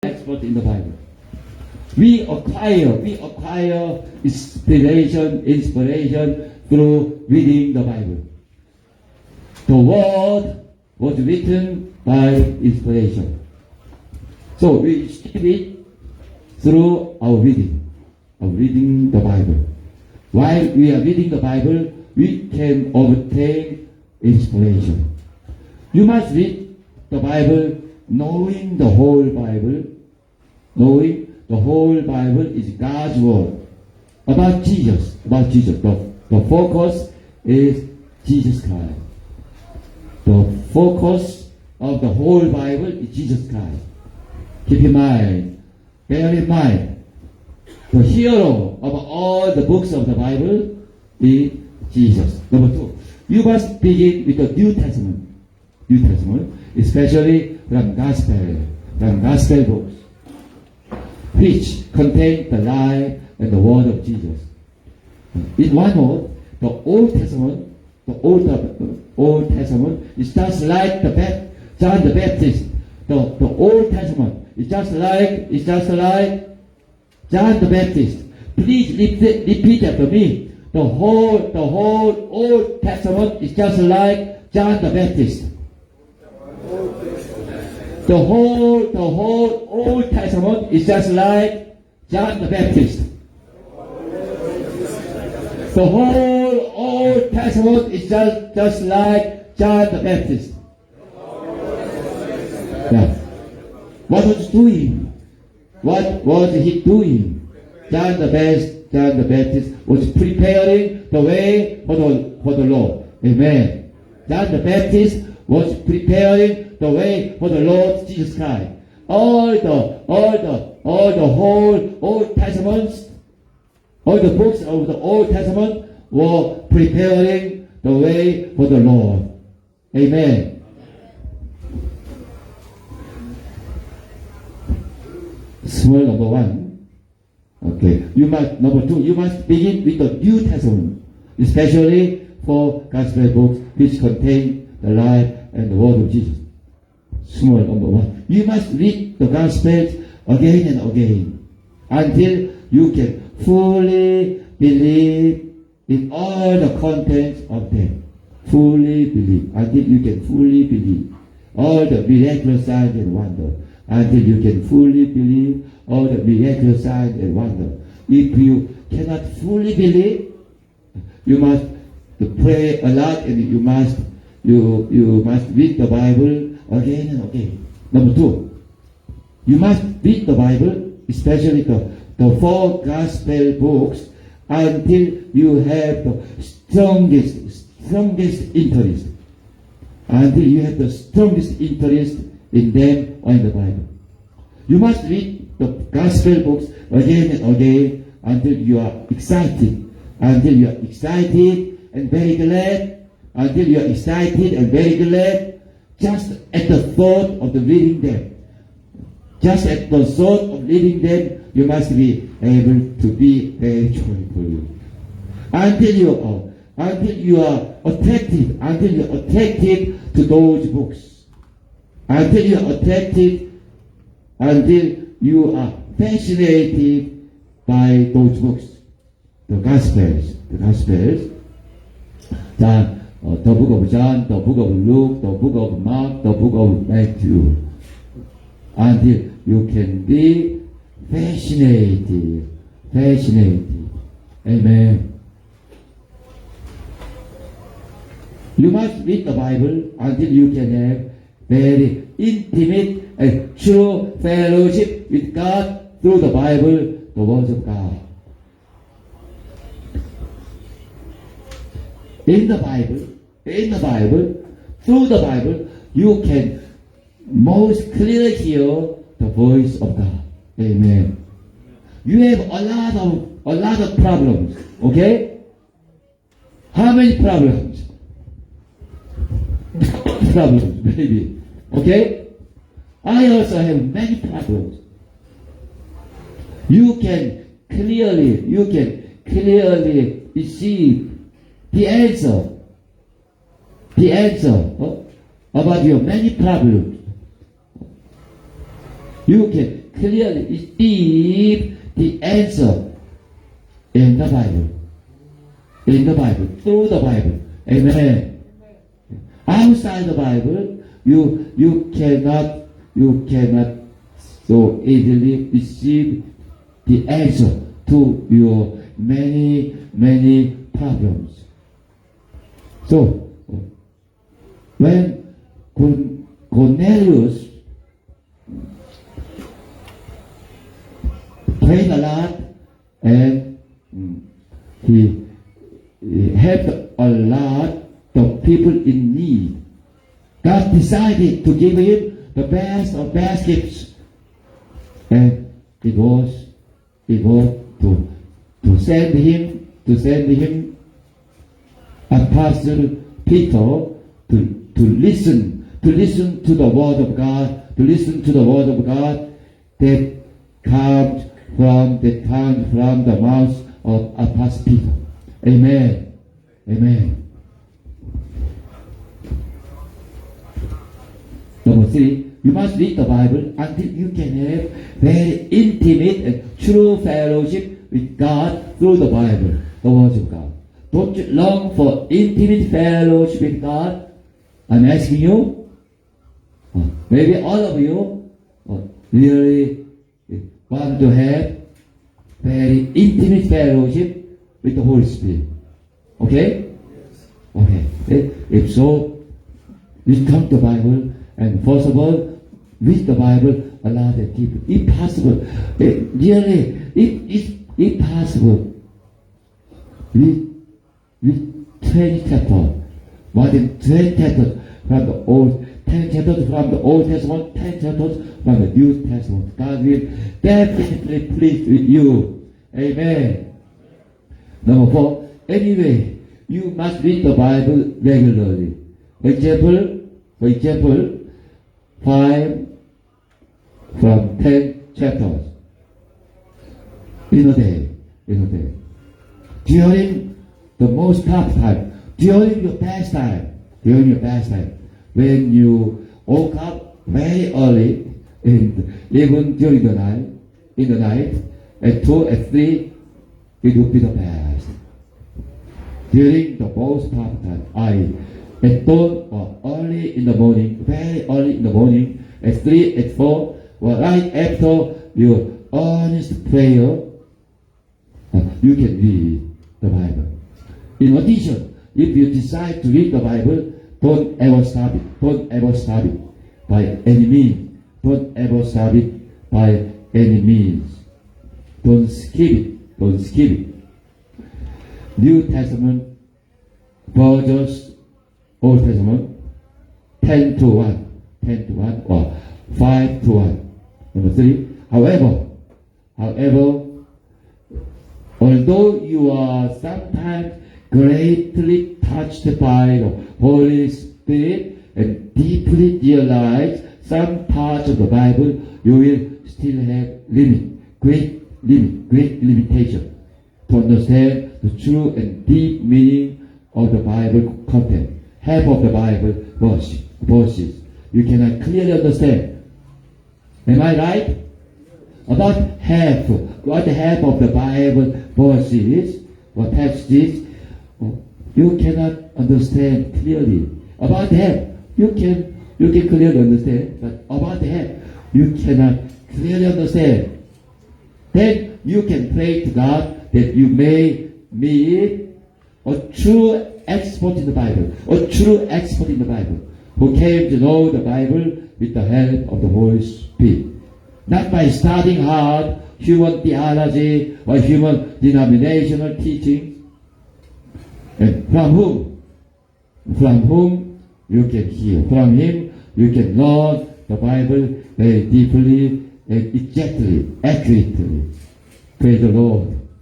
expert in the Bible. We acquire inspiration through reading the Bible. The word was written by inspiration. So we receive it through our reading the Bible. While we are reading the Bible, we can obtain inspiration. You must read the Bible knowing the whole Bible. Knowing the whole Bible is God's word about Jesus. The focus is Jesus Christ. The focus of the whole Bible is Jesus Christ. Keep in mind, bear in mind, the hero of all the books of the Bible is Jesus. Number 2, you must begin with the New Testament, especially from Gospel books, which contain the life and the word of Jesus. In one word, the Old Testament is just like John the Baptist. The Old Testament is just like John the Baptist. Please repeat after me. The whole Old Testament is just like John the Baptist. The whole Old Testament is just like John the Baptist. The whole Old Testament is just like John the Baptist. Yeah. What was he doing? What was he doing? John the Baptist was preparing the way for the Lord. Amen. John the Baptist was preparing the way for the Lord Jesus Christ. All the whole Old Testament, all the books of the Old Testament were preparing the way for the Lord. Amen. Small number 1. Okay. Number 2, you must begin with the New Testament, especially for Gospel books which contain the life and the word of Jesus. Small number 1. You must read the Gospels again and again until you can fully believe in all the contents of them. Fully believe. Until you can fully believe all the miraculous signs and wonders. Until you can fully believe all the miraculous signs and wonders. If you cannot fully believe, you must pray a lot and you must read the Bible again and again. Number 2, you must read the Bible, especially the 4 Gospel books, until you have the strongest interest. Until you have the strongest interest in them or in the Bible. You must read the Gospel books again and again until you are excited. Until you are excited and very glad. Until you are excited and very glad just at the thought of reading them. Just at the thought of reading them, you must be able to be very joyful. Until you are attracted to those books. Until you are attracted, until you are fascinated by those books. The Gospels. The book of John, the book of Luke, the book of Mark, the book of Matthew. Until you can be fascinated. Amen. You must read the Bible until you can have very intimate and true fellowship with God through the Bible, the words of God. In the Bible, through the Bible, you can most clearly hear the voice of God. Amen. You have a lot of problems. Okay? How many problems? Maybe. Okay? I also have many problems. You can clearly receive the answer about your many problems. You can clearly see the answer in the Bible. In the Bible, through the Bible. Amen. Outside the Bible, you cannot so easily receive the answer to your many problems. So, when Cornelius prayed a lot and he helped a lot of people in need, God decided to give him the best of best gifts, and it was to send him Apostle Peter to listen to the word of God, that comes from the mouth of Apostle Peter. Amen. Amen. Number 3, you must read the Bible until you can have very intimate and true fellowship with God through the Bible, the words of God. Don't you long for intimate fellowship with God? I'm asking you. Maybe all of you really want to have very intimate fellowship with the Holy Spirit. Okay? Okay. If so, you come to the Bible and first of all, read the Bible a lot of people. If possible, really, if possible, read 20 chapters, more than 20 chapters from the Old, 10 chapters from the Old Testament, 10 chapters from the New Testament. God will definitely pleased with you. Amen. Number 4, anyway, you must read the Bible regularly. For example, 5 from 10 chapters in a day. During the most tough time, during your best time, when you woke up very early, even during the night, at 2, at 3, it would be the best. During the most tough time, at dawn or early in the morning, very early in the morning, at 3, at 4, or right after your earnest prayer, you can read the Bible. In addition, if you decide to read the Bible, don't ever stop it. Don't ever stop it by any means. Don't ever stop it by any means. Don't skip it. New Testament versus Old Testament, 10 to 1, or 5 to 1. Number 3, however, although you are sometimes greatly touched by the Holy Spirit and deeply realize some parts of the Bible, you will still have great limitation to understand the true and deep meaning of the Bible content. Half of the Bible verses you cannot clearly understand. Am I right? About half of the Bible verses or passages you cannot understand clearly. About half you can clearly understand, but about half you cannot clearly understand. Then you can pray to God that you may meet a true expert in the Bible, who came to know the Bible with the help of the Holy Spirit. Not by studying hard human theology or human denominational teachings, and from whom you can hear. From him you can learn the Bible very deeply and exactly, accurately. Praise the Lord.